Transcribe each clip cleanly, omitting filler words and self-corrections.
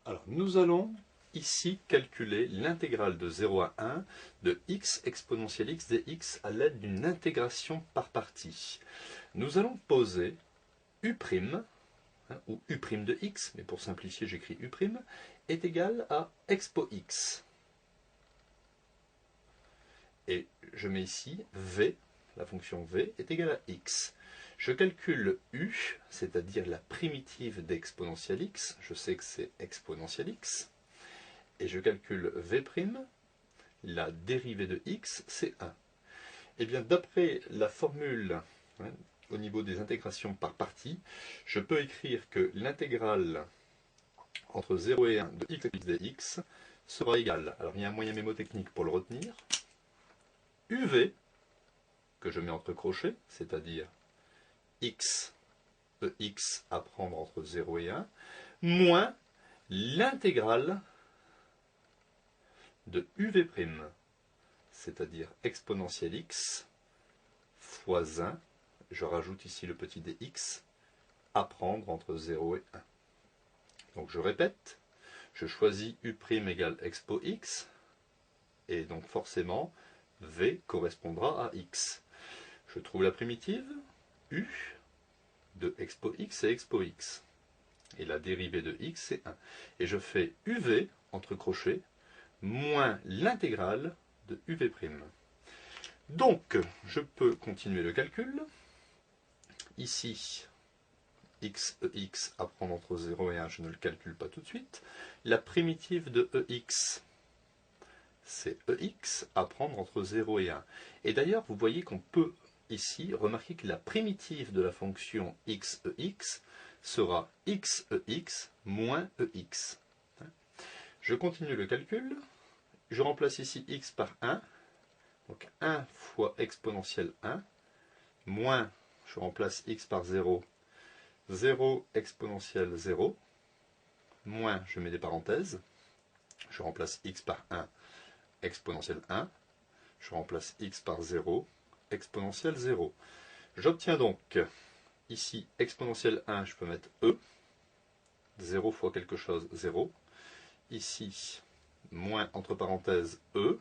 Alors, nous allons ici calculer l'intégrale de 0 à 1 de x exponentielle x dx à l'aide d'une intégration par partie. Nous allons poser u', ou u' de x, mais pour simplifier j'écris u', est égal à expo x. Et je mets ici v, la fonction v est égale à x. Je calcule u, c'est-à-dire la primitive d'exponentielle x, je sais que c'est exponentielle x, et je calcule v', la dérivée de x, c'est 1. Et bien d'après la formule au niveau des intégrations par partie, je peux écrire que l'intégrale entre 0 et 1 de x dx sera égale, alors il y a un moyen mémotechnique pour le retenir, uv, que je mets entre crochets, c'est-à-dire x, ex à prendre entre 0 et 1, moins l'intégrale de uv', c'est-à-dire exponentielle x fois 1, je rajoute ici le petit dx, à prendre entre 0 et 1. Donc je répète, je choisis u' égale expo x, et donc forcément, v correspondra à x. Je trouve la primitive, u, de expo x et expo x. Et la dérivée de x, c'est 1. Et je fais uv, entre crochets, moins l'intégrale de uv'. Donc, je peux continuer le calcul. Ici, ex à prendre entre 0 et 1, je ne le calcule pas tout de suite. La primitive de ex, c'est ex à prendre entre 0 et 1. Et d'ailleurs, vous voyez qu'on peut ici remarquer que la primitive de la fonction ex sera ex moins ex. Je continue le calcul. Je remplace ici x par 1. Donc 1 fois exponentielle 1, moins, je remplace x par 0, 0 exponentielle 0, moins, je mets des parenthèses, je remplace x par 1, exponentielle 1, je remplace x par 0, exponentielle 0. J'obtiens donc, ici, exponentielle 1, je peux mettre e, 0 fois quelque chose, 0. Ici, moins, entre parenthèses, e,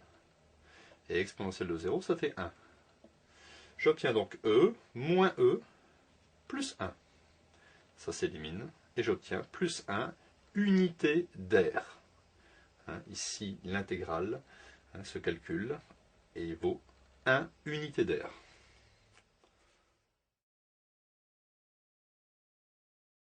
et exponentielle de 0, ça fait 1. J'obtiens donc e, moins e, plus 1. Ça s'élimine, et j'obtiens plus 1 unité d'air. Ici, l'intégrale se calcule et vaut 1 unité d'air.